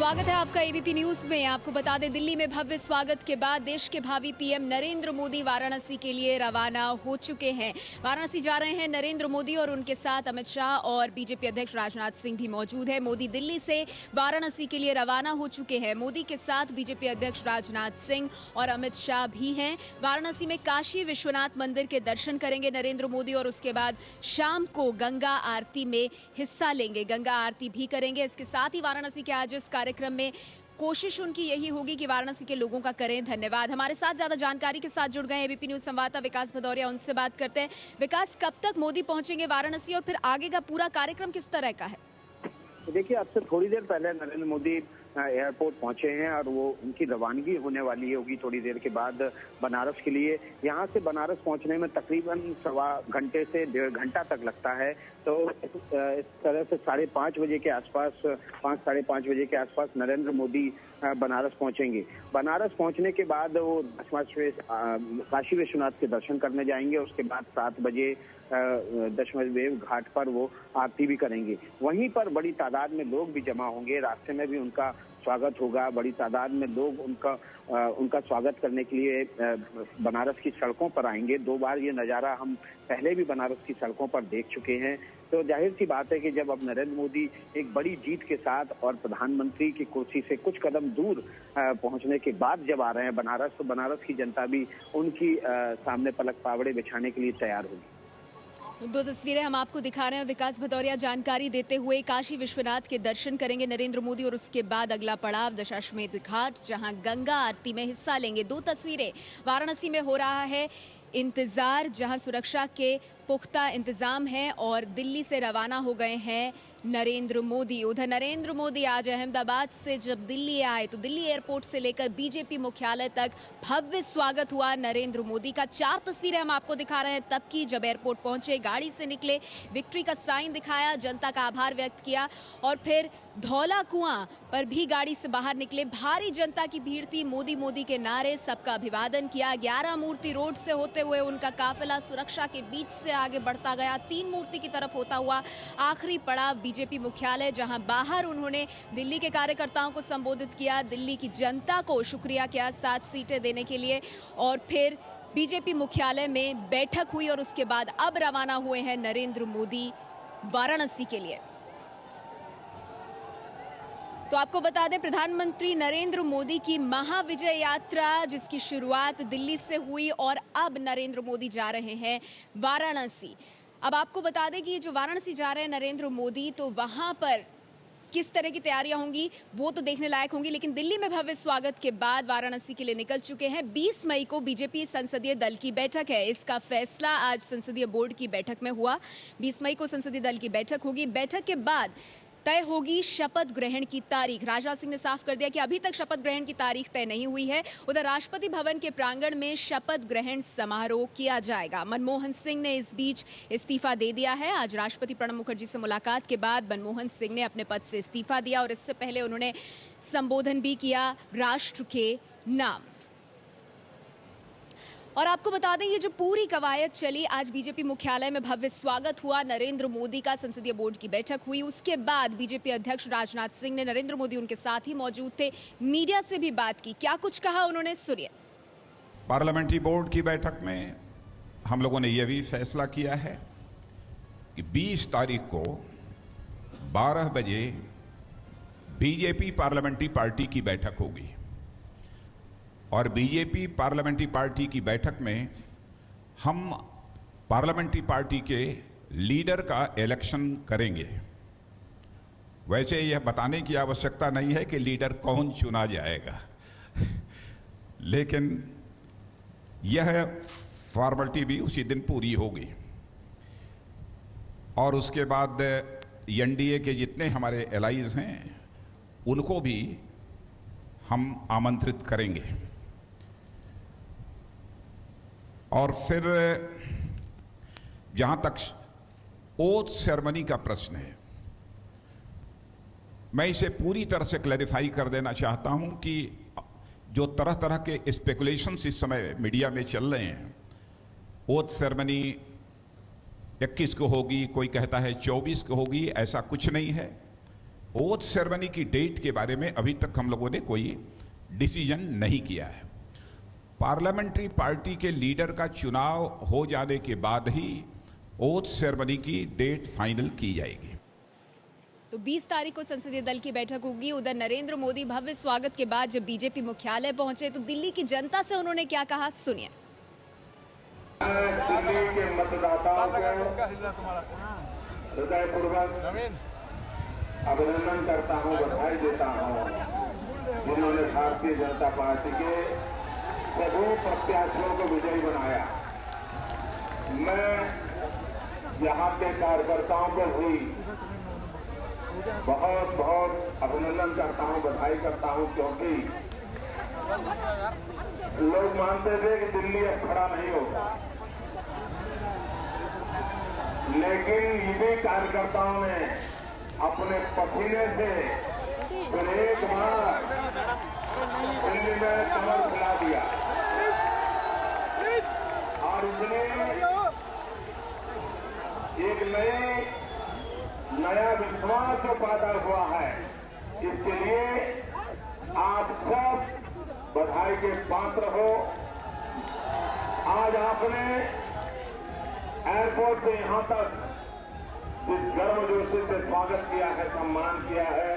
स्वागत है आपका एबीपी न्यूज में। आपको बता दें, दिल्ली में भव्य स्वागत के बाद देश के भावी पीएम नरेंद्र मोदी वाराणसी के लिए रवाना हो चुके हैं। वाराणसी जा रहे हैं नरेंद्र मोदी और उनके साथ अमित शाह और बीजेपी अध्यक्ष राजनाथ सिंह भी मौजूद है। मोदी दिल्ली से वाराणसी के लिए रवाना हो चुके हैं। मोदी के साथ बीजेपी अध्यक्ष राजनाथ सिंह और अमित शाह भी हैं। वाराणसी में काशी विश्वनाथ मंदिर के दर्शन करेंगे नरेंद्र मोदी और उसके बाद शाम को गंगा आरती में हिस्सा लेंगे, गंगा आरती भी करेंगे। इसके साथ ही वाराणसी के आज इस कार्यक्रम में कोशिश उनकी यही होगी कि वाराणसी के लोगों का करें धन्यवाद। हमारे साथ ज्यादा जानकारी के साथ जुड़ गए एबीपी न्यूज संवाददाता विकास भदौरिया, उनसे बात करते हैं। विकास, कब तक मोदी पहुंचेंगे वाराणसी और फिर आगे का पूरा कार्यक्रम किस तरह का है? देखिए, अब से थोड़ी देर पहले नरेंद्र मोदी एयरपोर्ट पहुंचे हैं और वो उनकी रवानगी होने वाली होगी थोड़ी देर के बाद बनारस के लिए। यहाँ से बनारस पहुंचने में तकरीबन 1.25 घंटे से 1.5 घंटा तक लगता है। तो इस तरह से 5:30 बजे के आसपास, 5 साढ़े 5 बजे के आसपास नरेंद्र मोदी बनारस पहुंचेंगे। बनारस पहुंचने के बाद वो काशी विश्वनाथ के दर्शन करने जाएंगे। उसके बाद 7 बजे दशमेश घाट पर वो आरती भी करेंगे। वहीं पर बड़ी तादाद में लोग भी जमा होंगे, रास्ते में भी उनका स्वागत होगा। बड़ी तादाद में लोग उनका स्वागत करने के लिए बनारस की सड़कों पर आएंगे। 2 बार ये नज़ारा हम पहले भी बनारस की सड़कों पर देख चुके हैं। तो जाहिर सी बात है कि जब अब नरेंद्र मोदी एक बड़ी जीत के साथ और प्रधानमंत्री की कुर्सी से कुछ कदम दूर पहुंचने के बाद जब आ रहे हैं बनारस, तो बनारस की जनता भी उनकी सामने पलक पावड़े बिछाने के लिए तैयार होगी। 2 तस्वीरें हम आपको दिखा रहे हैं। विकास भदौरिया जानकारी देते हुए, काशी विश्वनाथ के दर्शन करेंगे नरेंद्र मोदी और उसके बाद अगला पड़ाव दशाश्वमेध घाट, जहां गंगा आरती में हिस्सा लेंगे। 2 तस्वीरें, वाराणसी में हो रहा है इंतजार, जहां सुरक्षा के पुख्ता इंतजाम है, और दिल्ली से रवाना हो गए हैं नरेंद्र मोदी। उधर नरेंद्र मोदी आज अहमदाबाद से जब दिल्ली आए तो दिल्ली एयरपोर्ट से लेकर बीजेपी मुख्यालय तक भव्य स्वागत हुआ नरेंद्र मोदी का। 4 तस्वीरें हम आपको दिखा रहे हैं तब की, जब एयरपोर्ट पहुंचे, गाड़ी से निकले, विक्ट्री का साइन दिखाया, जनता का आभार व्यक्त किया और फिर धौला कुआं पर भी गाड़ी से बाहर निकले। भारी जनता की भीड़ थी, मोदी मोदी के नारे, सबका अभिवादन किया। 11 मूर्ति रोड से होते हुए उनका काफिला सुरक्षा के बीच से आगे बढ़ता गया, 3 मूर्ति की तरफ होता हुआ आखिरी पड़ाव बीजेपी मुख्यालय, जहां बाहर उन्होंने दिल्ली के कार्यकर्ताओं को संबोधित किया, दिल्ली की जनता को शुक्रिया किया 7 सीटें देने के लिए, और फिर बीजेपी मुख्यालय में बैठक हुई और उसके बाद अब रवाना हुए हैं नरेंद्र मोदी वाराणसी के लिए। तो आपको बता दें, प्रधानमंत्री नरेंद्र मोदी की महाविजय यात्रा, जिसकी शुरुआत दिल्ली से हुई और अब नरेंद्र मोदी जा रहे हैं वाराणसी। अब आपको बता दें कि जो वाराणसी जा रहे हैं नरेंद्र मोदी, तो वहां पर किस तरह की तैयारियां होंगी वो तो देखने लायक होंगी, लेकिन दिल्ली में भव्य स्वागत के बाद वाराणसी के लिए निकल चुके हैं। 20 मई को बीजेपी संसदीय दल की बैठक है। इसका फैसला आज संसदीय बोर्ड की बैठक में हुआ। 20 मई को संसदीय दल की बैठक होगी। बैठक के बाद तय होगी शपथ ग्रहण की तारीख। राजनाथ सिंह ने साफ कर दिया कि अभी तक शपथ ग्रहण की तारीख तय नहीं हुई है। उधर राष्ट्रपति भवन के प्रांगण में शपथ ग्रहण समारोह किया जाएगा। मनमोहन सिंह ने इस बीच इस्तीफा दे दिया है। आज राष्ट्रपति प्रणब मुखर्जी से मुलाकात के बाद मनमोहन सिंह ने अपने पद से इस्तीफा दिया और इससे पहले उन्होंने संबोधन भी किया राष्ट्र के नाम। और आपको बता दें, ये जो पूरी कवायद चली, आज बीजेपी मुख्यालय में भव्य स्वागत हुआ नरेंद्र मोदी का, संसदीय बोर्ड की बैठक हुई। उसके बाद बीजेपी अध्यक्ष राजनाथ सिंह ने, नरेंद्र मोदी उनके साथ ही मौजूद थे, मीडिया से भी बात की। क्या कुछ कहा उन्होंने, सुनिए। पार्लियामेंट्री बोर्ड की बैठक में हम लोगों ने यह भी फैसला किया है कि 20 तारीख को 12 बजे बीजेपी पार्लियामेंट्री पार्टी की बैठक होगी और बीजेपी पार्लियामेंट्री पार्टी की बैठक में हम पार्लियामेंट्री पार्टी के लीडर का इलेक्शन करेंगे। वैसे यह बताने की आवश्यकता नहीं है कि लीडर कौन चुना जाएगा, लेकिन यह फॉर्मेलिटी भी उसी दिन पूरी होगी और उसके बाद एनडीए के जितने हमारे एलाइज हैं उनको भी हम आमंत्रित करेंगे। और फिर जहां तक ओथ सेरेमनी का प्रश्न है, मैं इसे पूरी तरह से क्लैरिफाई कर देना चाहता हूं कि जो तरह तरह के स्पेकुलेशंस इस समय मीडिया में चल रहे हैं, ओथ सेरेमनी 21 को होगी, कोई कहता है 24 को होगी, ऐसा कुछ नहीं है। ओथ सेरेमनी की डेट के बारे में अभी तक हम लोगों ने कोई डिसीजन नहीं किया है। पार्लियामेंट्री पार्टी के लीडर का चुनाव हो जाने के बाद ही ओथ सेरेमनी की डेट फाइनल की जाएगी। तो 20 तारीख को संसदीय दल की बैठक होगी। उधर नरेंद्र मोदी भव्य स्वागत के बाद जब बीजेपी मुख्यालय पहुंचे तो दिल्ली की जनता से उन्होंने क्या कहा, सुनिए। दिल्ली के मतदाताओं को हृदयपूर्वक अभिनंदन करता हूं, बधाई देता हूं, जिन्होंने भारतीय जनता पार्टी के सभी प्रत्याशियों को विजयी बनाया। मैं यहां के कार्यकर्ताओं को भी बहुत बहुत अभिनंदन करता हूं, बधाई करता हूं, क्योंकि लोग मानते थे कि दिल्ली अब खड़ा नहीं होगा, लेकिन ये कार्यकर्ताओं ने अपने पसीने से फिर एक बार दिल्ली में कमर खिला दिया और इसलिए एक नया विश्वास जो पैदा हुआ है, इसके लिए आप सब बधाई के पात्र हो। आज आपने एयरपोर्ट से यहां तक जिस गर्मजोशी से स्वागत किया है, सम्मान किया है,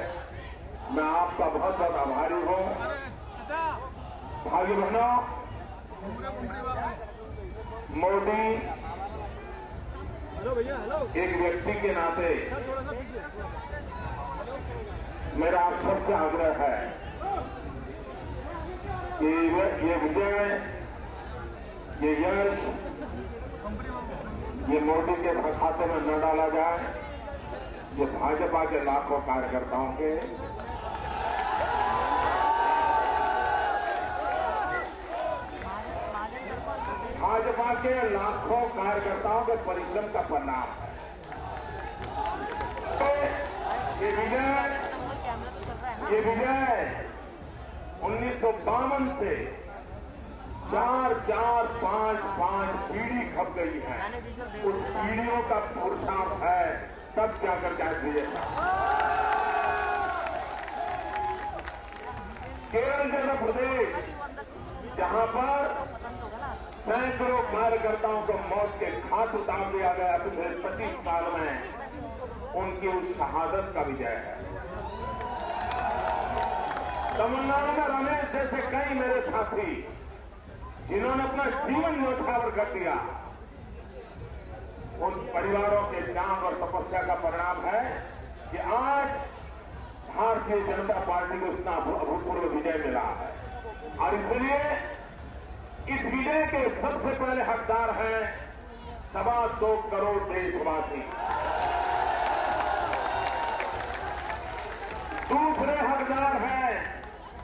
मैं आपका बहुत बहुत आभारी हूं। भाई बहनों, मोदी एक व्यक्ति के नाते मेरा आप सबसे आग्रह है कि ये विजय, ये यश, ये मोदी के खाते में न डाला जाए, ये भाजपा के लाखों कार्यकर्ताओं के परिश्रम का परिणाम है। तो ये विजय 1952 से 4-4-5-5 पीढ़ी खप गई है। उस पीढ़ियों का पुरुषार्थ है, तब जाकर के विजय था। केरल जैसा प्रदेश जहां पर सैकड़ों कार्यकर्ताओं को मौत के घाट उतार दिया गया, पिछले 25 साल में उनकी उस शहादत का विजय है। तमिलनाडु में रमेश जैसे कई मेरे साथी जिन्होंने अपना जीवन न्यौछावर कर दिया, उन परिवारों के त्याग और तपस्या का परिणाम है कि आज भारतीय जनता पार्टी को इतना अभूतपूर्व विजय मिला है। और इसलिए इस विजय के सबसे पहले हकदार हैं 2.25 करोड़ देशवासी। दूसरे हकदार हैं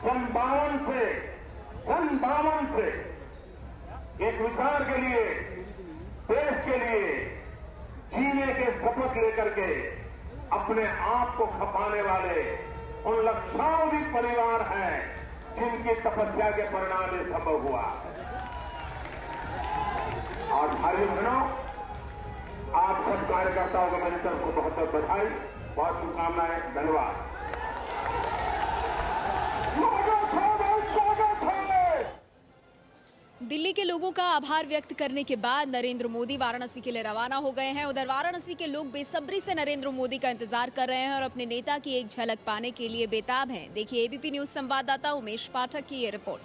सन 52 से एक विचार के लिए, देश के लिए जीने के शपथ लेकर के अपने आप को खपाने वाले उन लक्षाधिक परिवार हैं जिनकी तपस्या के परिणाम ये संभव हुआ। और भाई बहनों, आप सब कार्यकर्ताओं को मेरी तरफ को बहुत बहुत बधाई, बहुत शुभकामनाएं, धन्यवाद। दिल्ली के लोगों का आभार व्यक्त करने के बाद नरेंद्र मोदी वाराणसी के लिए रवाना हो गए हैं। उधर वाराणसी के लोग बेसब्री से नरेंद्र मोदी का इंतजार कर रहे हैं और अपने नेता की एक झलक पाने के लिए बेताब हैं। देखिए एबीपी न्यूज संवाददाता उमेश पाठक की ये रिपोर्ट।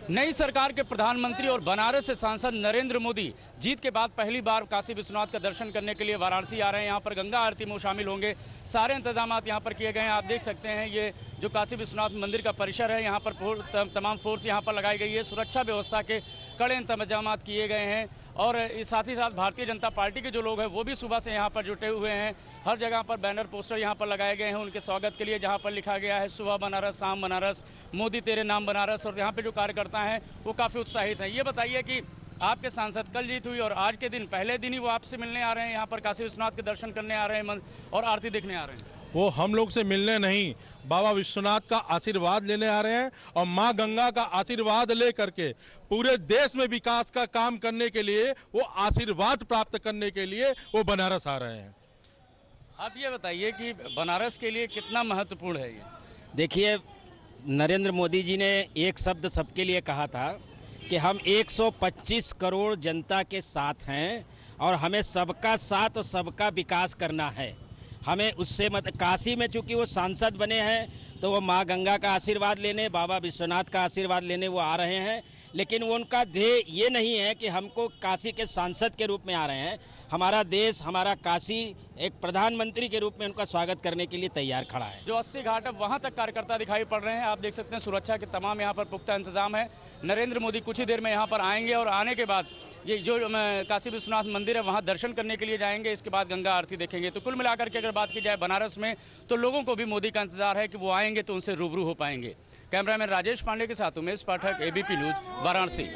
नई सरकार के प्रधानमंत्री और बनारस से सांसद नरेंद्र मोदी जीत के बाद पहली बार काशी विश्वनाथ का दर्शन करने के लिए वाराणसी आ रहे हैं। यहाँ पर गंगा आरती में शामिल होंगे। सारे इंतजाम यहाँ पर किए गए हैं। आप देख सकते हैं ये जो काशी विश्वनाथ मंदिर का परिसर है, यहाँ पर तमाम फोर्स यहाँ पर लगाई गई है। सुरक्षा व्यवस्था के कड़े इंतजाम किए गए हैं और साथ ही साथ भारतीय जनता पार्टी के जो लोग हैं वो भी सुबह से यहाँ पर जुटे हुए हैं। हर जगह पर बैनर पोस्टर यहाँ पर लगाए गए हैं उनके स्वागत के लिए, जहाँ पर लिखा गया है सुबह बनारस, शाम बनारस, मोदी तेरे नाम बनारस। और यहाँ पे जो कार्यकर्ता हैं वो काफी उत्साहित हैं। ये बताइए कि आपके सांसद कल जीत हुई और आज के दिन पहले दिन ही वो आपसे मिलने आ रहे हैं, यहाँ पर काशी विश्वनाथ के दर्शन करने आ रहे हैं और आरती देखने आ रहे हैं। वो हम लोग से मिलने नहीं, बाबा विश्वनाथ का आशीर्वाद लेने आ रहे हैं और मां गंगा का आशीर्वाद लेकर के पूरे देश में विकास का काम करने के लिए, वो आशीर्वाद प्राप्त करने के लिए वो बनारस आ रहे हैं। आप ये बताइए कि बनारस के लिए कितना महत्वपूर्ण है ये? देखिए, नरेंद्र मोदी जी ने एक शब्द सबके लिए कहा था कि हम 125 करोड़ जनता के साथ हैं और हमें सबका साथ और सबका विकास करना है। हमें उससे काशी में चूंकि वो सांसद बने हैं तो वो माँ गंगा का आशीर्वाद लेने, बाबा विश्वनाथ का आशीर्वाद लेने वो आ रहे हैं, लेकिन वो उनका ध्येय ये नहीं है कि हमको काशी के सांसद के रूप में आ रहे हैं। हमारा देश, हमारा काशी एक प्रधानमंत्री के रूप में उनका स्वागत करने के लिए तैयार खड़ा है। जो 80 घाट अब वहां तक कार्यकर्ता दिखाई पड़ रहे हैं, आप देख सकते हैं सुरक्षा के तमाम यहाँ पर पुख्ता इंतजाम है। नरेंद्र मोदी कुछ ही देर में यहाँ पर आएंगे और आने के बाद ये जो काशी विश्वनाथ मंदिर है वहां दर्शन करने के लिए जाएंगे, इसके बाद गंगा आरती देखेंगे। तो कुल मिलाकर के अगर बात की जाए बनारस में, तो लोगों को भी मोदी का इंतजार है कि वो आएंगे तो उनसे रूबरू हो पाएंगे। कैमरामैन राजेश पांडे के साथ उमेश पाठक, एबीपी न्यूज, वाराणसी।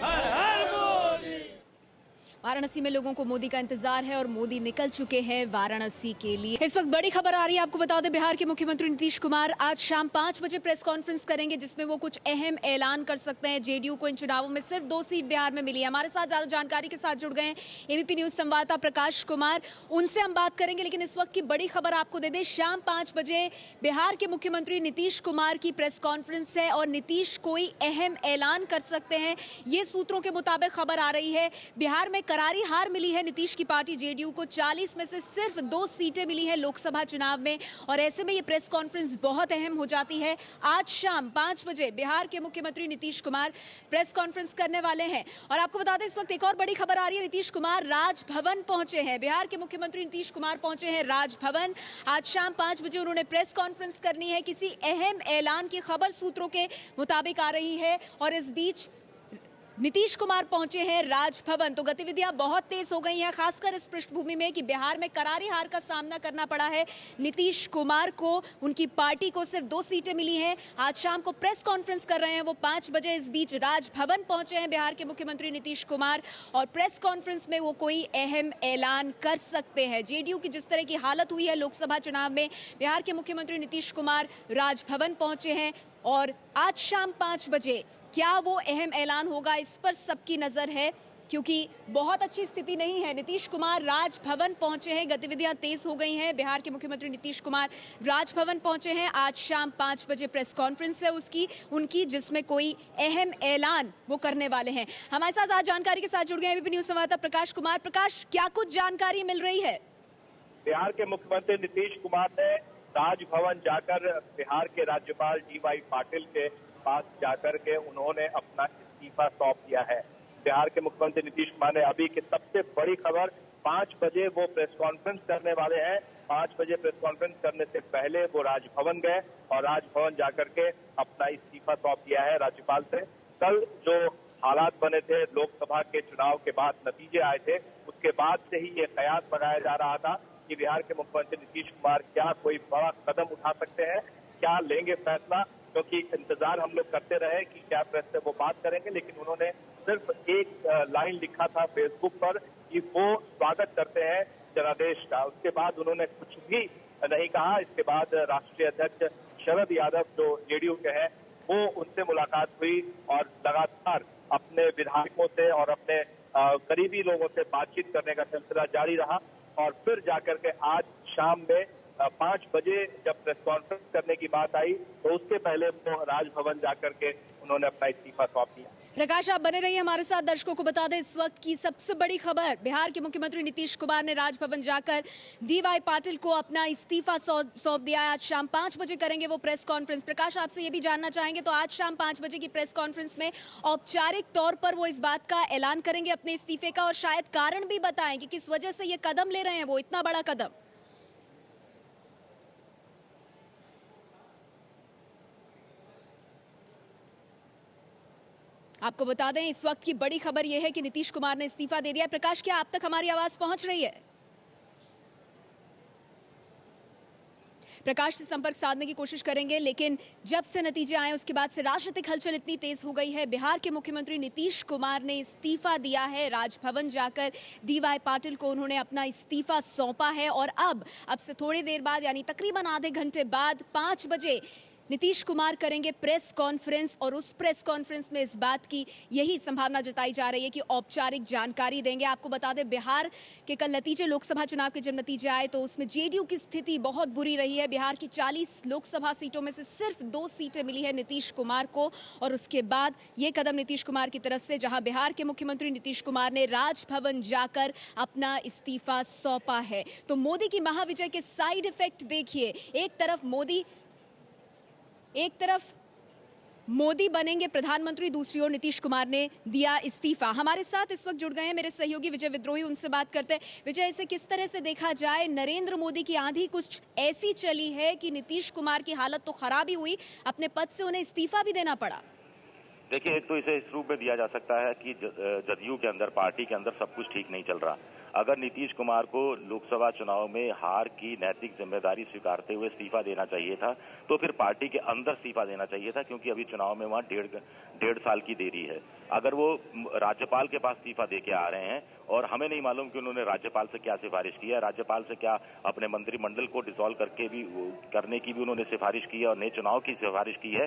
वाराणसी में लोगों को मोदी का इंतजार है और मोदी निकल चुके हैं वाराणसी के लिए। इस वक्त बड़ी खबर आ रही है, आपको बता दें, बिहार के मुख्यमंत्री नीतीश कुमार आज शाम 5 बजे प्रेस कॉन्फ्रेंस करेंगे, जिसमें वो कुछ अहम ऐलान कर सकते हैं। जेडीयू को इन चुनावों में सिर्फ 2 सीट बिहार में मिली है। हमारे साथ ज्यादा जानकारी के साथ जुड़ गए हैं एबीपी न्यूज संवाददाता प्रकाश कुमार, उनसे हम बात करेंगे। लेकिन इस वक्त की बड़ी खबर आपको दे दें, शाम 5 बजे बिहार के मुख्यमंत्री नीतीश कुमार की प्रेस कॉन्फ्रेंस है और नीतीश कोई अहम ऐलान कर सकते हैं, ये सूत्रों के मुताबिक खबर आ रही है। बिहार में करारी हार मिली है नीतीश की पार्टी जेडीयू को, 40 में से सिर्फ 2 सीटें मिली हैं लोकसभा चुनाव में, और ऐसे में ये प्रेस कॉन्फ्रेंस बहुत अहम हो जाती है। आज शाम 5 बजे बिहार के मुख्यमंत्री नीतीश कुमार प्रेस कॉन्फ्रेंस करने वाले हैं। और आपको बता दें, इस वक्त एक और बड़ी खबर आ रही है, नीतीश कुमार राजभवन पहुंचे हैं। बिहार के मुख्यमंत्री नीतीश कुमार पहुंचे हैं राजभवन। आज शाम 5 बजे उन्होंने प्रेस कॉन्फ्रेंस करनी है। किसी अहम ऐलान की खबर सूत्रों के मुताबिक आ रही है और इस बीच नीतीश कुमार पहुंचे हैं राजभवन। तो गतिविधियां बहुत तेज हो गई हैं, खासकर इस पृष्ठभूमि में कि बिहार में करारी हार का सामना करना पड़ा है नीतीश कुमार को। उनकी पार्टी को सिर्फ 2 सीटें मिली हैं। आज शाम को प्रेस कॉन्फ्रेंस कर रहे हैं वो 5 बजे। इस बीच राजभवन पहुंचे हैं बिहार के मुख्यमंत्री नीतीश कुमार और प्रेस कॉन्फ्रेंस में वो कोई अहम ऐलान कर सकते हैं। जेडीयू की जिस तरह की हालत हुई है लोकसभा चुनाव में, बिहार के मुख्यमंत्री नीतीश कुमार राजभवन पहुंचे हैं और आज शाम 5 बजे क्या वो अहम ऐलान होगा, इस पर सबकी नजर है, क्योंकि बहुत अच्छी स्थिति नहीं है। नीतीश कुमार राजभवन पहुंचे हैं, गतिविधियां तेज हो गई हैं। बिहार के मुख्यमंत्री नीतीश कुमार राजभवन पहुंचे हैं। आज शाम 5 बजे प्रेस कॉन्फ्रेंस है उनकी, जिसमें कोई अहम ऐलान वो करने वाले हैं। हमारे साथ आज जानकारी के साथ जुड़ गए एबीपी न्यूज संवाददाता प्रकाश कुमार। प्रकाश, क्या कुछ जानकारी मिल रही है? बिहार के मुख्यमंत्री नीतीश कुमार ने राजभवन जाकर बिहार के राज्यपाल DY पाटिल के पास जाकर के उन्होंने अपना इस्तीफा सौंप दिया है। बिहार के मुख्यमंत्री नीतीश कुमार ने अभी की सबसे बड़ी खबर, 5 बजे वो प्रेस कॉन्फ्रेंस करने वाले हैं। 5 बजे प्रेस कॉन्फ्रेंस करने से पहले वो राजभवन गए और राजभवन जाकर के अपना इस्तीफा सौंप दिया है राज्यपाल से। कल जो हालात बने थे, लोकसभा के चुनाव के बाद नतीजे आए थे, उसके बाद से ही ये कयास बनाया जा रहा था कि बिहार के मुख्यमंत्री नीतीश कुमार क्या कोई बड़ा कदम उठा सकते हैं, क्या लेंगे फैसला, क्योंकि इंतजार हम लोग करते रहे कि क्या प्रेस से वो बात करेंगे। लेकिन उन्होंने सिर्फ एक लाइन लिखा था फेसबुक पर कि वो स्वागत करते हैं जनादेश का। उसके बाद उन्होंने कुछ भी नहीं कहा। इसके बाद राष्ट्रीय अध्यक्ष शरद यादव जो जेडीयू के हैं, वो उनसे मुलाकात हुई और लगातार अपने विधायकों से और अपने करीबी लोगों से बातचीत करने का सिलसिला जारी रहा। और फिर जाकर के आज शाम में 5 बजे जब प्रेस कॉन्फ्रेंस करने की बात आई तो उसके पहले वो राजभवन जाकर के उन्होंने अपना इस्तीफा सौंप दिया। प्रकाश, आप बने रहिए हमारे साथ। दर्शकों को बता दें, इस वक्त की सबसे बड़ी खबर, बिहार के मुख्यमंत्री नीतीश कुमार ने राजभवन जाकर DY पाटिल को अपना इस्तीफा सौंप दिया है। आज शाम 5 बजे करेंगे वो प्रेस कॉन्फ्रेंस। प्रकाश, आपसे ये भी जानना चाहेंगे, तो आज शाम 5 बजे की प्रेस कॉन्फ्रेंस में औपचारिक तौर पर वो इस बात का ऐलान करेंगे अपने इस्तीफे का, और शायद कारण भी बताएं कि किस वजह से ये कदम ले रहे हैं, वो इतना बड़ा कदम। आपको बता दें, इस वक्त की बड़ी खबर यह है कि नीतीश कुमार ने इस्तीफा दे दिया है। प्रकाश, क्या आप तक हमारी आवाज पहुंच रही है? प्रकाश से संपर्क साधने की कोशिश करेंगे, लेकिन जब से नतीजे आए उसके बाद से राजनीतिक हलचल इतनी तेज हो गई है। बिहार के मुख्यमंत्री नीतीश कुमार ने इस्तीफा दिया है। राजभवन जाकर DY पाटिल को उन्होंने अपना इस्तीफा सौंपा है और अब से थोड़ी देर बाद, यानी तकरीबन आधे घंटे बाद 5 बजे नीतीश कुमार करेंगे प्रेस कॉन्फ्रेंस और उस प्रेस कॉन्फ्रेंस में इस बात की यही संभावना जताई जा रही है कि औपचारिक जानकारी देंगे। आपको बता दें, बिहार के कल नतीजे, लोकसभा चुनाव के जब नतीजे आए तो उसमें जेडीयू की स्थिति बहुत बुरी रही है। बिहार की 40 लोकसभा सीटों में से सिर्फ 2 सीटें मिली है नीतीश कुमार को, और उसके बाद ये कदम नीतीश कुमार की तरफ से, जहां बिहार के मुख्यमंत्री नीतीश कुमार ने राजभवन जाकर अपना इस्तीफा सौंपा है। तो मोदी की महाविजय के साइड इफेक्ट देखिए। एक तरफ मोदी बनेंगे प्रधानमंत्री, दूसरी ओर नीतीश कुमार ने दिया इस्तीफा। हमारे साथ इस वक्त जुड़ गए हैं मेरे सहयोगी विजय विद्रोही, उनसे बात करते हैं। विजय, इसे किस तरह से देखा जाए? नरेंद्र मोदी की आंधी कुछ ऐसी चली है कि नीतीश कुमार की हालत तो खराब ही हुई, अपने पद से उन्हें इस्तीफा भी देना पड़ा। देखिए, एक तो इसे इस रूप में दिया जा सकता है कि जदयू के अंदर, पार्टी के अंदर सब कुछ ठीक नहीं चल रहा। अगर नीतीश कुमार को लोकसभा चुनाव में हार की नैतिक जिम्मेदारी स्वीकारते हुए इस्तीफा देना चाहिए था, तो फिर पार्टी के अंदर इस्तीफा देना चाहिए था, क्योंकि अभी चुनाव में वहां डेढ़ साल की देरी है। अगर वो राज्यपाल के पास इस्तीफा दे के आ रहे हैं, और हमें नहीं मालूम कि उन्होंने राज्यपाल से क्या सिफारिश की है, राज्यपाल से क्या अपने मंत्रिमंडल को डिसॉल्व करने की भी उन्होंने सिफारिश की है और नए चुनाव की सिफारिश की है,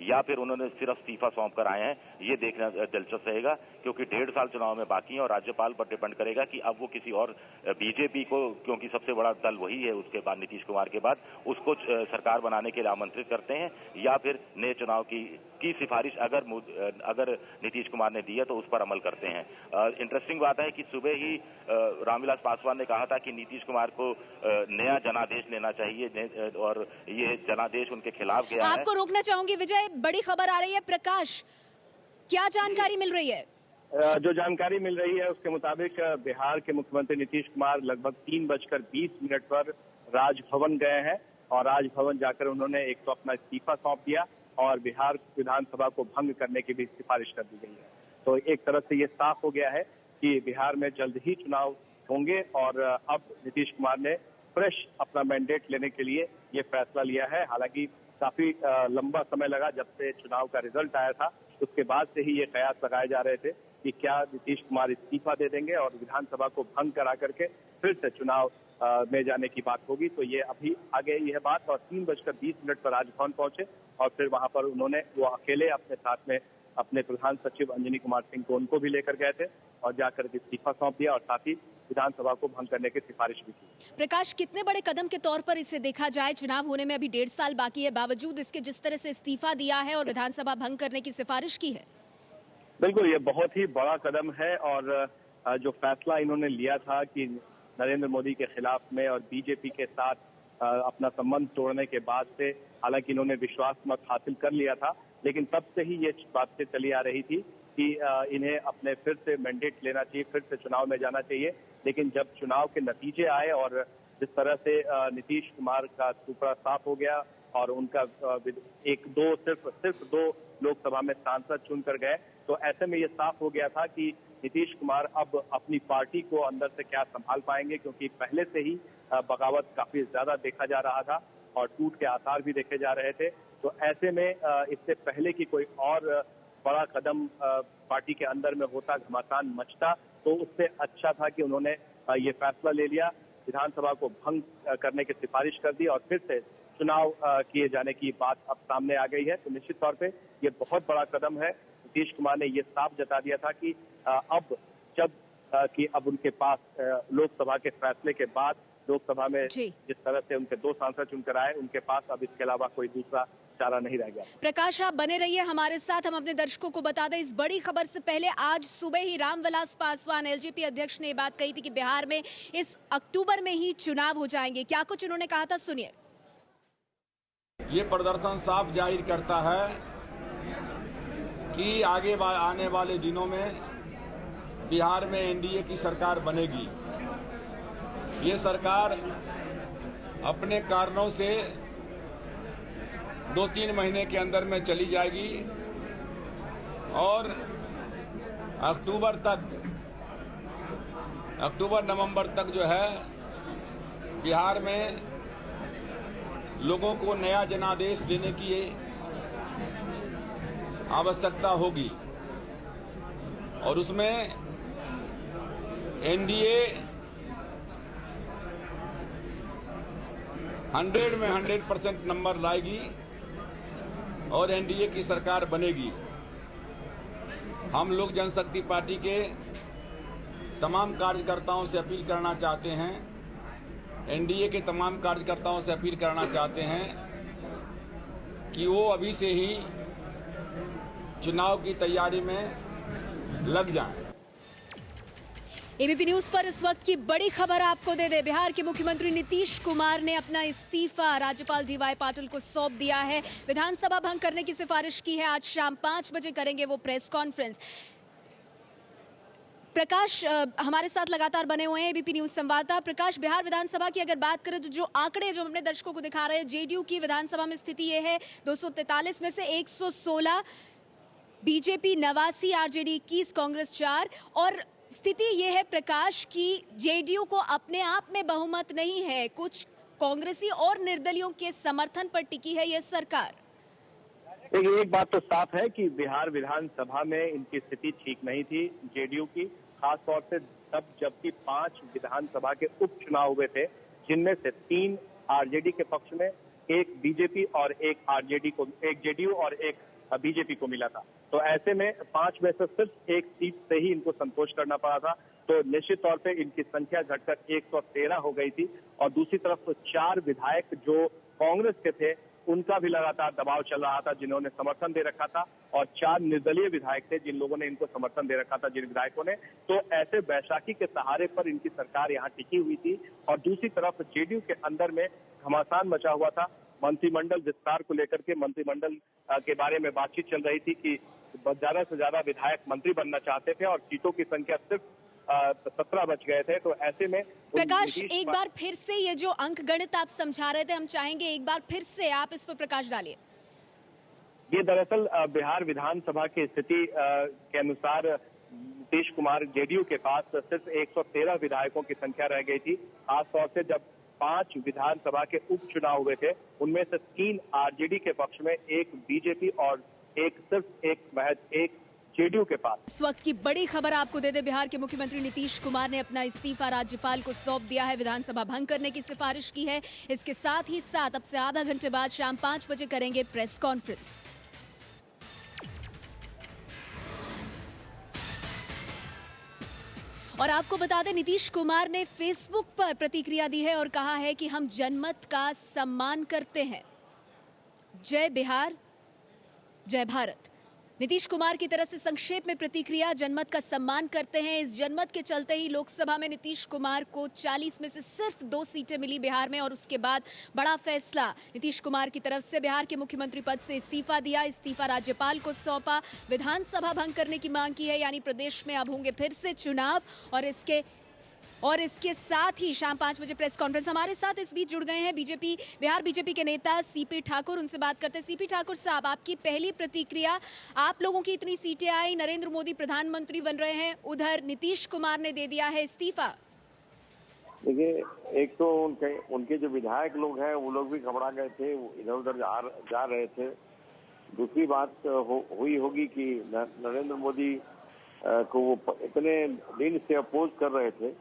या फिर उन्होंने सिर्फ इस्तीफा सौंप कर आए हैं, ये देखना दिलचस्प रहेगा। क्योंकि 1.5 साल चुनाव में बाकी है और राज्यपाल पर डिपेंड करेगा कि अब वो किसी और, बीजेपी को, क्योंकि सबसे बड़ा दल वही है उसके बाद, नीतीश कुमार के बाद, उसको सरकार बनाने के लिए आमंत्रित करते हैं, या फिर नए चुनाव की सिफारिश अगर नीतीश कुमार ने दी है तो उस पर अमल करते हैं। इंटरेस्टिंग बात है कि सुबह ही रामविलास पासवान ने कहा था कि नीतीश कुमार को नया जनादेश लेना चाहिए, और ये जनादेश उनके खिलाफ गया है। आपको रोकना चाहूंगी विजय, बड़ी खबर आ रही है। प्रकाश, क्या जानकारी मिल रही है? जो जानकारी मिल रही है उसके मुताबिक बिहार के मुख्यमंत्री नीतीश कुमार लगभग 3:20 पर राजभवन गए हैं, और राजभवन जाकर उन्होंने एक तो अपना इस्तीफा सौंप दिया और बिहार विधानसभा को भंग करने की भी सिफारिश कर दी गई है। तो एक तरफ से ये साफ हो गया है कि बिहार में जल्द ही चुनाव होंगे, और अब नीतीश कुमार ने फ्रेश अपना मैंडेट लेने के लिए ये फैसला लिया है। हालांकि काफी लंबा समय लगा, जब से चुनाव का रिजल्ट आया था उसके बाद से ही ये कयास लगाए जा रहे थे कि क्या नीतीश कुमार इस्तीफा दे देंगे और विधानसभा को भंग करा करके फिर से चुनाव में जाने की बात होगी। तो ये अभी आ गई है बात, और 3:20 पर राजभवन पहुंचे, और फिर वहां पर उन्होंने, वो अकेले अपने साथ में अपने प्रधान सचिव अंजनी कुमार सिंह को, उनको भी लेकर गए थे, और जाकर इस्तीफा सौंप दिया और साथ ही विधानसभा को भंग करने की सिफारिश भी की। प्रकाश, कितने बड़े कदम के तौर पर इसे देखा जाए? चुनाव होने में अभी 1.5 साल बाकी है, बावजूद इसके जिस तरह से इस्तीफा दिया है और विधानसभा भंग करने की सिफारिश की है। बिल्कुल, ये बहुत ही बड़ा कदम है, और जो फैसला इन्होंने लिया था कि नरेंद्र मोदी के खिलाफ में और बीजेपी के साथ अपना संबंध तोड़ने के बाद से, हालांकि इन्होंने विश्वास मत हासिल कर लिया था, लेकिन तब से ही ये बातें चली आ रही थी कि इन्हें अपने फिर से मैंडेट लेना चाहिए, फिर से चुनाव में जाना चाहिए। लेकिन जब चुनाव के नतीजे आए और जिस तरह से नीतीश कुमार का सुपड़ा साफ हो गया और उनका सिर्फ दो लोकसभा में सांसद चुनकर गए, तो ऐसे में ये साफ हो गया था कि नीतीश कुमार अब अपनी पार्टी को अंदर से क्या संभाल पाएंगे, क्योंकि पहले से ही बगावत काफी ज्यादा देखा जा रहा था और टूट के आसार भी देखे जा रहे थे। तो ऐसे में इससे पहले कि कोई और बड़ा कदम पार्टी के अंदर में होता, घमासान मचता, तो उससे अच्छा था कि उन्होंने ये फैसला ले लिया, विधानसभा को भंग करने की सिफारिश कर दी और फिर से चुनाव किए जाने की बात अब सामने आ गई है। तो निश्चित तौर पे ये बहुत बड़ा कदम है। नीतीश कुमार ने ये साफ जता दिया था कि अब उनके पास लोकसभा के फैसले के बाद लोकसभा में जिस तरह से उनके 2 सांसद चुनकर आए, उनके पास अब इसके अलावा कोई दूसरा चारा नहीं रह गया। प्रकाश, आप बने रहिए हमारे साथ। हम अपने दर्शकों को बता दें, इस बड़ी खबर से पहले आज सुबह ही रामविलास पासवान, एलजेपी अध्यक्ष, ने बात कही थी कि बिहार में इस अक्टूबर में ही चुनाव हो जाएंगे। क्या कुछ उन्होंने कहा था, सुनिए। ये प्रदर्शन साफ जाहिर करता है कि आने वाले दिनों में बिहार में एनडीए की सरकार बनेगी। ये सरकार अपने कारणों से 2-3 महीने के अंदर में चली जाएगी और अक्टूबर-नवंबर तक जो है बिहार में लोगों को नया जनादेश देने की आवश्यकता होगी और उसमें एनडीए 100 में 100% नंबर लाएगी और एनडीए की सरकार बनेगी। हम लोग जनशक्ति पार्टी के तमाम कार्यकर्ताओं से अपील करना चाहते हैं, एनडीए के तमाम कार्यकर्ताओं से अपील करना चाहते हैं कि वो अभी से ही चुनाव की तैयारी में लग जाएं। एबीपी न्यूज पर इस वक्त की बड़ी खबर आपको दे दे। बिहार के मुख्यमंत्री नीतीश कुमार ने अपना इस्तीफा राज्यपाल डीवाई पाटिल को सौंप दिया है। विधानसभा भंग करने की सिफारिश की है। आज शाम 5 बजे करेंगे वो प्रेस कॉन्फ्रेंस। प्रकाश हमारे साथ लगातार बने हुए हैं, एबीपी न्यूज संवाददाता प्रकाश। बिहार विधानसभा की अगर बात करें तो जो आंकड़े जो अपने दर्शकों को दिखा रहे हैं, जेडीयू की विधानसभा में स्थिति ये है 243 में से 116, बीजेपी 89, आरजेडी 21, कांग्रेस 4। और स्थिति ये है प्रकाश की जेडीयू को अपने आप में बहुमत नहीं है, कुछ कांग्रेसी और निर्दलियों के समर्थन पर टिकी है यह सरकार। देखिए, एक बात तो साफ है कि बिहार विधानसभा में इनकी स्थिति ठीक नहीं थी जेडीयू की, खास तौर से तब जबकि 5 विधानसभा के उपचुनाव हुए थे, जिनमें से 3 आरजेडी के पक्ष में, 1 बीजेपी और एक जेडीयू और एक बीजेपी को मिला था। तो ऐसे में 5 में से सिर्फ 1 सीट से ही इनको संतोष करना पड़ा था। तो निश्चित तौर पे इनकी संख्या घटकर 113 हो गई थी। और दूसरी तरफ 4 विधायक जो कांग्रेस के थे, उनका भी लगातार दबाव चल रहा था, जिन्होंने समर्थन दे रखा था। और 4 निर्दलीय विधायक थे जिन लोगों ने इनको समर्थन दे रखा था, जिन विधायकों ने। तो ऐसे बैसाखी के सहारे पर इनकी सरकार यहाँ टिकी हुई थी। और दूसरी तरफ जेडीयू के अंदर में घमासान मचा हुआ था। मंत्रिमंडल विस्तार को लेकर के मंत्रिमंडल के बारे में बातचीत चल रही थी कि ज्यादा से ज्यादा विधायक मंत्री बनना चाहते थे और सीटों की संख्या सिर्फ 17 बच गए थे। तो ऐसे में प्रकाश, एक बार फिर से ये जो अंक गणित आप समझा रहे थे, हम चाहेंगे एक बार फिर से आप इस पर प्रकाश डालिए। ये दरअसल बिहार विधानसभा की स्थिति के अनुसार नीतीश कुमार जेडीयू के पास सिर्फ 113 विधायकों की संख्या रह गई थी। खासतौर से जब 5 विधानसभा के उपचुनाव हुए थे, उनमें से 3 आरजेडी के पक्ष में, 1 बीजेपी और महज एक जेडीयू के पास। इस वक्त की बड़ी खबर आपको दे दे। बिहार के मुख्यमंत्री नीतीश कुमार ने अपना इस्तीफा राज्यपाल को सौंप दिया है। विधानसभा भंग करने की सिफारिश की है। इसके साथ ही साथ अब से आधा घंटे बाद शाम 5 बजे करेंगे प्रेस कॉन्फ्रेंस। और आपको बता दें, नीतीश कुमार ने फेसबुक पर प्रतिक्रिया दी है और कहा है कि हम जनमत का सम्मान करते हैं। जय बिहार, जय भारत। नीतीश कुमार की तरफ से संक्षेप में प्रतिक्रिया, जनमत का सम्मान करते हैं। इस जनमत के चलते ही लोकसभा में नीतीश कुमार को 40 में से सिर्फ 2 सीटें मिली बिहार में। और उसके बाद बड़ा फैसला नीतीश कुमार की तरफ से, बिहार के मुख्यमंत्री पद से इस्तीफा दिया, इस्तीफा राज्यपाल को सौंपा, विधानसभा भंग करने की मांग की है। यानी प्रदेश में अब होंगे फिर से चुनाव। और इसके साथ ही शाम 5 बजे प्रेस कॉन्फ्रेंस। हमारे साथ इस बीच जुड़ गए हैं बिहार बीजेपी के नेता सीपी ठाकुर, उनसे बात करते हैं। सीपी ठाकुर साहब, आपकी पहली प्रतिक्रिया, आप लोगों की इतनी सीटें आई, नरेंद्र मोदी प्रधानमंत्री बन रहे हैं, उधर नीतीश कुमार ने दे दिया है इस्तीफा। देखिए, एक तो उनके जो विधायक लोग हैं वो लोग भी घबरा गए थे, इधर उधर जा रहे थे। दूसरी बात हुई होगी कि नरेंद्र मोदी को वो इतने दिन से अपोज कर रहे थे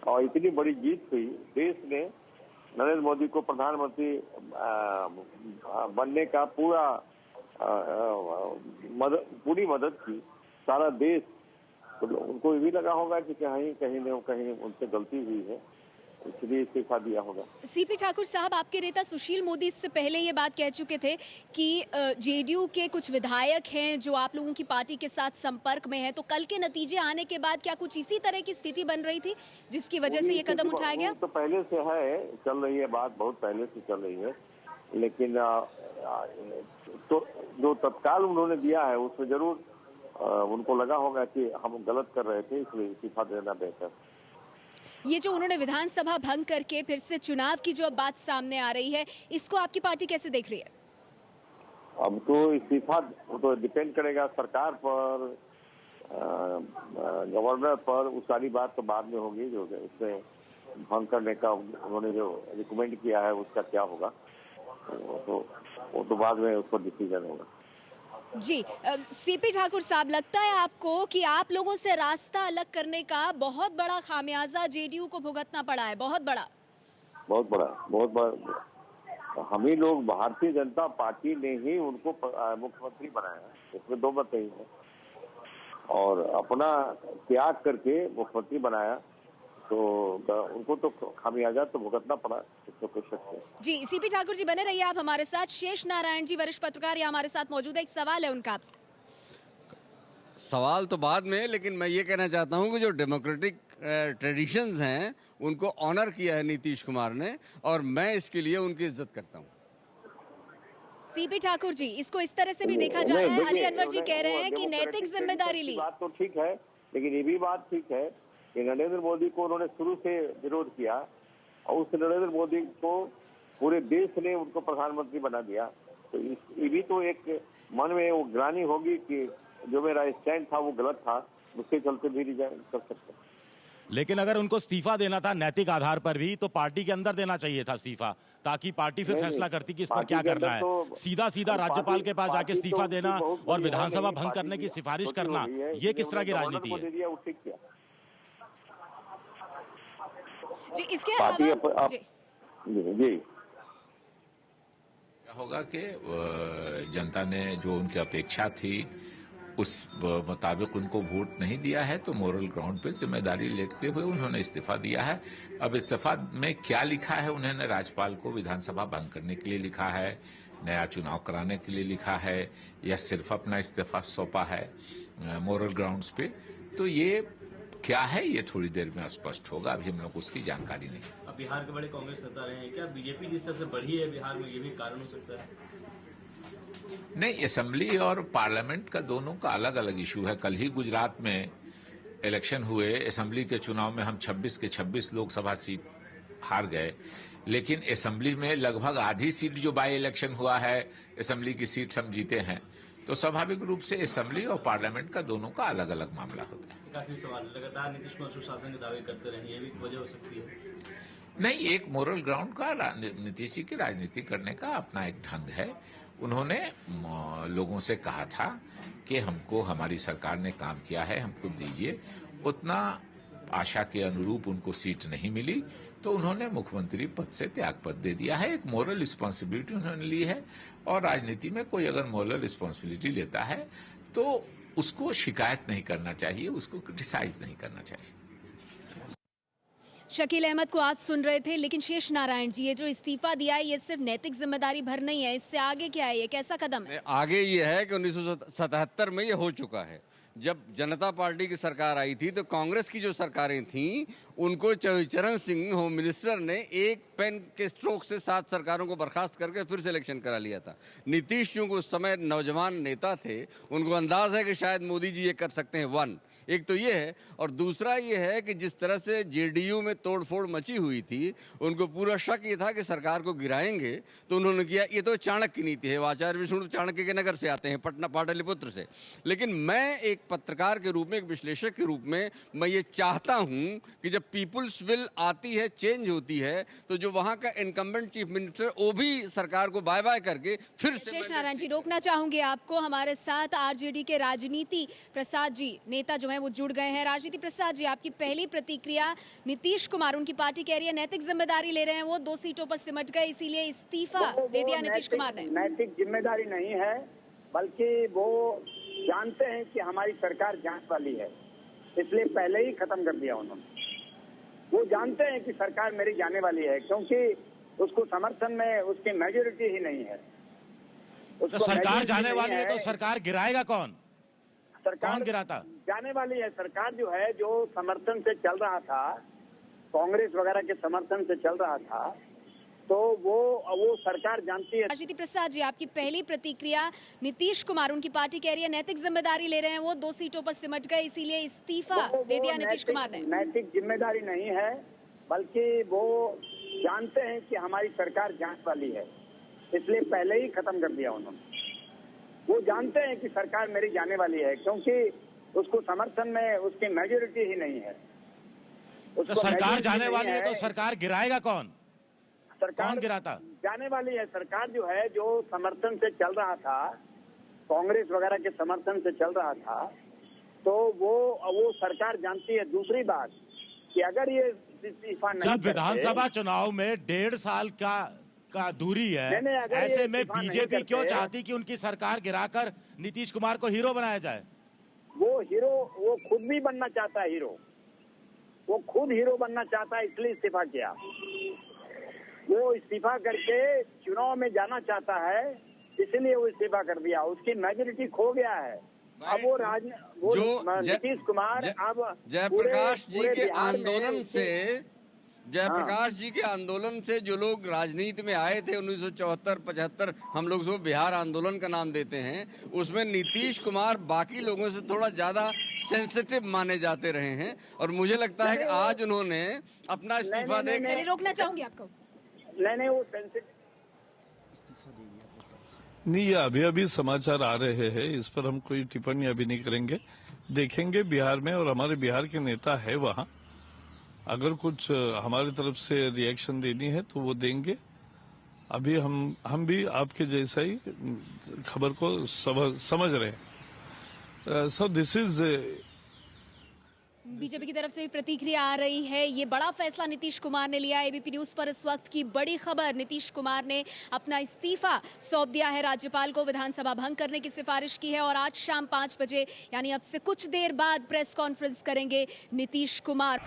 और इतनी बड़ी जीत हुई, देश ने नरेंद्र मोदी को प्रधानमंत्री बनने का पूरी मदद की, सारा देश। तो उनको ये भी लगा होगा कि कहीं उनसे गलती हुई है, इसलिए इस्तीफा दिया होगा। सीपी ठाकुर साहब, आपके नेता सुशील मोदी इससे पहले ये बात कह चुके थे कि जेडीयू के कुछ विधायक हैं जो आप लोगों की पार्टी के साथ संपर्क में हैं। तो कल के नतीजे आने के बाद क्या कुछ इसी तरह की स्थिति बन रही थी जिसकी वजह से ये कदम उठाया गया? तो पहले से है, चल रही है बात, बहुत पहले से चल रही है। लेकिन तो जो तत्काल उन्होंने दिया है उसमें जरूर उनको लगा होगा कि हम गलत कर रहे थे, इसलिए इस्तीफा देना बेहतर। ये जो उन्होंने विधानसभा भंग करके फिर से चुनाव की जो बात सामने आ रही है, इसको आपकी पार्टी कैसे देख रही है? अब तो इस्तीफा तो डिपेंड करेगा सरकार पर, गवर्नर पर। उस सारी बात तो बाद में होगी, जो उसमें भंग करने का उन्होंने जो रिकमेंड किया है उसका क्या होगा, वो तो बाद में उस पर डिसीजन होगा। जी, सीपी ठाकुर साहब, लगता है आपको कि आप लोगों से रास्ता अलग करने का बहुत बड़ा खामियाजा जेडीयू को भुगतना पड़ा है? बहुत बड़ा। हम ही लोग, भारतीय जनता पार्टी ने ही उनको मुख्यमंत्री बनाया, इसमें दो मत नहीं है। और अपना त्याग करके मुख्यमंत्री बनाया, तो उनको तो खामियाजा तो भुगतना पड़ा, इसमें कोई शक नहीं। जी, सीपी ठाकुर जी बने रहिए आप हमारे साथ। शेष नारायण जी वरिष्ठ पत्रकार यहाँ हमारे साथ मौजूद है, एक सवाल है उनका आपसे। सवाल तो बाद में, लेकिन मैं ये कहना चाहता हूँ कि जो डेमोक्रेटिक ट्रेडिशंस हैं उनको ऑनर किया है नीतीश कुमार ने, और मैं इसके लिए उनकी इज्जत करता हूँ। सीपी ठाकुर जी, इसको इस तरह से भी देखा जा रहा है, अली अनवर जी कह रहे हैं कि नैतिक जिम्मेदारी ली। बात तो ठीक है, लेकिन ये भी बात ठीक है कि नरेंद्र मोदी को उन्होंने शुरू से विरोध किया, और उस नरेंद्र मोदी को पूरे देश ने उनको प्रधानमंत्री बना दिया। तो ये भी तो एक मन में वो ग्लानि होगी कि जो मेरा स्टैंड था वो गलत था, उसके चलते भी रिजाइन कर सकते। लेकिन अगर उनको इस्तीफा देना था नैतिक आधार पर भी, तो पार्टी के अंदर देना चाहिए था इस्तीफा, ताकि पार्टी फिर फैसला करती कि इस पर क्या करना है। सीधा सीधा राज्यपाल के पास जाके इस्तीफा देना और विधानसभा भंग करने की सिफारिश करना, ये किस तरह की राजनीति है? जी, इसके अलावा जी क्या होगा कि जनता ने जो उनकी अपेक्षा थी उस मुताबिक उनको वोट नहीं दिया है, तो मोरल ग्राउंड पे जिम्मेदारी लेते हुए उन्होंने इस्तीफा दिया है। अब इस्तीफा में क्या लिखा है, उन्होंने राज्यपाल को विधानसभा भंग करने के लिए लिखा है, नया चुनाव कराने के लिए लिखा है, या सिर्फ अपना इस्तीफा सौंपा है मोरल ग्राउंड्स पे, तो ये क्या है ये थोड़ी देर में स्पष्ट होगा, अभी हम लोग उसकी जानकारी नहीं। अब बिहार के बड़े कांग्रेस नेता रहे हैं, क्या बीजेपी जिस तरह से बढ़ी है बिहार में, ये भी कारण हो सकता है? नहीं, असेंबली और पार्लियामेंट का दोनों का अलग अलग इशू है। कल ही गुजरात में इलेक्शन हुए, असेंबली के चुनाव में हम 26 के 26 लोकसभा सीट हार गए, लेकिन असेंबली में लगभग आधी सीट जो बाई इलेक्शन हुआ है, असेंबली की सीट हम जीते हैं। तो स्वाभाविक रूप से असेंबली और पार्लियामेंट का दोनों का अलग अलग मामला होता है। काफी सवाल, लगातार नीतीश कुमार सुशासन के दावे करते रहे, ये भी वजह हो सकती है? नहीं, एक मोरल ग्राउंड का नीतीश जी की राजनीति करने का अपना एक ढंग है। उन्होंने लोगों से कहा था कि हमको हमारी सरकार ने काम किया है, हमको दीजिए। उतना आशा के अनुरूप उनको सीट नहीं मिली, तो उन्होंने मुख्यमंत्री पद से त्याग पत्र दे दिया है। एक मोरल रिस्पॉन्सिबिलिटी उन्होंने ली है, और राजनीति में कोई अगर मोरल रिस्पॉन्सिबिलिटी लेता है तो उसको शिकायत नहीं करना चाहिए, उसको क्रिटिसाइज नहीं करना चाहिए। शकील अहमद को आप सुन रहे थे, लेकिन शेष नारायण जी, ये जो इस्तीफा दिया है ये सिर्फ नैतिक जिम्मेदारी भर नहीं है, इससे आगे क्या है, ये कैसा कदम है? आगे ये है कि 1977 में ये हो चुका है। जब जनता पार्टी की सरकार आई थी तो कांग्रेस की जो सरकारें थीं उनको चरण सिंह होम मिनिस्टर ने एक पेन के स्ट्रोक से 7 सरकारों को बर्खास्त करके फिर से इलेक्शन करा लिया था। नीतीश जी को उस समय नौजवान नेता थे, उनको अंदाज है कि शायद मोदी जी ये कर सकते हैं। 1 एक तो ये है, और दूसरा ये है कि जिस तरह से जेडीयू में तोड़फोड़ मची हुई थी, उनको पूरा शक ये था कि सरकार को गिराएंगे, तो उन्होंने किया। ये तो चाणक्य की नीति है, आचार्य विष्णु चाणक्य के नगर से आते हैं, पटना पाटलिपुत्र से। लेकिन मैं एक पत्रकार के रूप में, एक विश्लेषक के रूप में, मैं ये चाहता हूं कि जब पीपुल्स विल आती है, चेंज होती है, तो जो वहां का इनकम्बेंट चीफ मिनिस्टर वो भी सरकार को बाय बाय करके फिर से। शेष नारायण जी, रोकना चाहूंगी आपको। हमारे साथ आरजेडी के राजनीति प्रसाद जी, नेता जो है वो जुड़ गए हैं। राजनीति प्रसाद जी, आपकी पहली प्रतिक्रिया, नीतीश कुमार, उनकी पार्टी कह रही है नैतिक जिम्मेदारी ले रहे हैं, वो 2 सीटों पर सिमट गए, इसीलिए इस्तीफा दे दिया नीतीश कुमार ने। नैतिक जिम्मेदारी नहीं है, बल्कि वो जानते हैं कि हमारी सरकार जांच वाली है, इसलिए पहले ही खत्म कर दिया उन्होंने। वो जानते हैं कि सरकार मेरी जाने वाली है, क्योंकि उसको समर्थन में उसकी मेजोरिटी ही नहीं है। तो सरकार जाने वाली है तो सरकार गिराएगा कौन? सरकार गिराता जाने वाली है। सरकार जो है, जो समर्थन से चल रहा था, कांग्रेस वगैरह के समर्थन से चल रहा था, तो वो सरकार जानती है। राजनीति प्रसाद जी, आपकी पहली प्रतिक्रिया, नीतीश कुमार, उनकी पार्टी कह रही है नैतिक जिम्मेदारी ले रहे हैं, वो 2 सीटों पर सिमट गए, इसीलिए इस्तीफा दे दिया नीतीश कुमार ने। नैतिक जिम्मेदारी नहीं है, बल्कि वो जानते हैं कि हमारी सरकार जांच वाली है, इसलिए पहले ही खत्म कर दिया उन्होंने। वो जानते हैं कि सरकार मेरी जाने वाली है, क्योंकि उसको समर्थन में उसकी मेजोरिटी ही नहीं है। तो सरकार जाने वाली है तो सरकार गिराएगा कौन? सरकार गिराता जाने वाली है। सरकार जो है, जो समर्थन से चल रहा था, कांग्रेस वगैरह के समर्थन से चल रहा था, तो वो सरकार जानती है। दूसरी बात कि अगर ये इस्तीफा नहीं, जब विधानसभा चुनाव में 1.5 साल का का दूरी है, ऐसे में बीजेपी क्यों चाहती कि उनकी सरकार गिराकर नीतीश कुमार को हीरो बनाया जाए? वो खुद भी बनना चाहता है हीरो, वो खुद हीरो बनना चाहता है, इसलिए इस्तीफा किया। वो इस्तीफा करके चुनाव में जाना चाहता है, इसलिए वो इस्तीफा कर दिया। उसकी मेजोरिटी खो गया है। अब वो नीतीश कुमार अब जयप्रकाश जी के आंदोलन से, जयप्रकाश जी के आंदोलन से जो लोग राजनीति में आए थे 1974-75, हम लोग उसको बिहार आंदोलन का नाम देते हैं, उसमें नीतीश कुमार बाकी लोगों से थोड़ा ज्यादा सेंसिटिव माने जाते रहे हैं। और मुझे लगता है कि आज उन्होंने अपना इस्तीफा दे, रोकना चाहूंगी आपको। नहीं वो सेंसिटिव नहीं, ये अभी समाचार आ रहे हैं, इस पर हम कोई टिप्पणी अभी नहीं करेंगे। देखेंगे बिहार में, और हमारे बिहार के नेता है वहाँ, अगर कुछ हमारी तरफ से रिएक्शन देनी है तो वो देंगे। अभी हम भी आपके जैसा ही खबर को समझ रहे हैं। सो दिस इज बीजेपी की तरफ से भी प्रतिक्रिया आ रही है। ये बड़ा फैसला नीतीश कुमार ने लिया है। एबीपी न्यूज पर इस वक्त की बड़ी खबर, नीतीश कुमार ने अपना इस्तीफा सौंप दिया है राज्यपाल को, विधानसभा भंग करने की सिफारिश की है और आज शाम 5 बजे यानी अब से कुछ देर बाद प्रेस कॉन्फ्रेंस करेंगे नीतीश कुमार।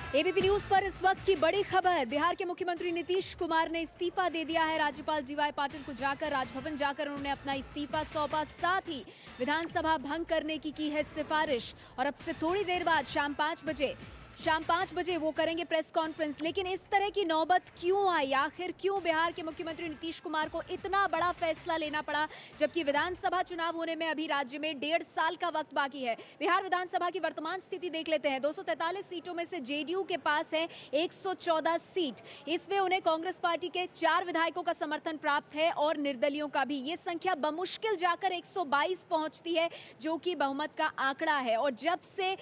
एबीपी न्यूज पर इस वक्त की बड़ी खबर, बिहार के मुख्यमंत्री नीतीश कुमार ने इस्तीफा दे दिया है। राज्यपाल जीवाई पाटिल को जाकर, राजभवन जाकर उन्होंने अपना इस्तीफा सौंपा, साथ ही विधानसभा भंग करने की है सिफारिश। और अब से थोड़ी देर बाद शाम 5 बजे वो करेंगे प्रेस कॉन्फ्रेंस। लेकिन इस तरह की नौबत क्यों आई? आखिर क्यों बिहार के मुख्यमंत्री नीतीश कुमार को इतना बड़ा फैसला लेना पड़ा, जबकि विधानसभा चुनाव होने में अभी राज्य में 1.5 साल का वक्त बाकी है? बिहार विधानसभा की वर्तमान स्थिति देख लेते हैं। 243 सीटों में से जेडीयू के पास है 114 सीट। इसमें उन्हें कांग्रेस पार्टी के 4 विधायकों का समर्थन प्राप्त है और निर्दलियों का भी। ये संख्या बमुश्किल जाकर 122 पहुंचती है, जो कि बहुमत का आंकड़ा है। और जब से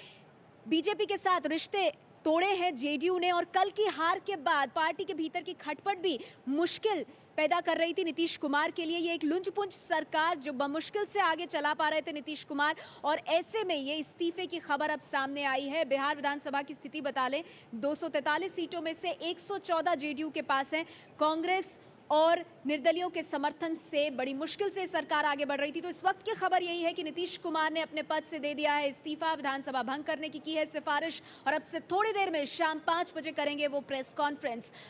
बीजेपी के साथ रिश्ते तोड़े हैं जेडीयू ने, और कल की हार के बाद पार्टी के भीतर की खटपट भी मुश्किल पैदा कर रही थी नीतीश कुमार के लिए। ये एक लुंज-पुंज सरकार जो बमुश्किल से आगे चला पा रहे थे नीतीश कुमार, और ऐसे में ये इस्तीफे की खबर अब सामने आई है। बिहार विधानसभा की स्थिति बता लें, 243 सीटों में से 114 जेडीयू के पास है। कांग्रेस और निर्दलियों के समर्थन से बड़ी मुश्किल से सरकार आगे बढ़ रही थी। तो इस वक्त की खबर यही है कि नीतीश कुमार ने अपने पद से दे दिया है इस्तीफा, विधानसभा भंग करने की है सिफारिश, और अब से थोड़ी देर में शाम 5 बजे करेंगे वो प्रेस कॉन्फ्रेंस।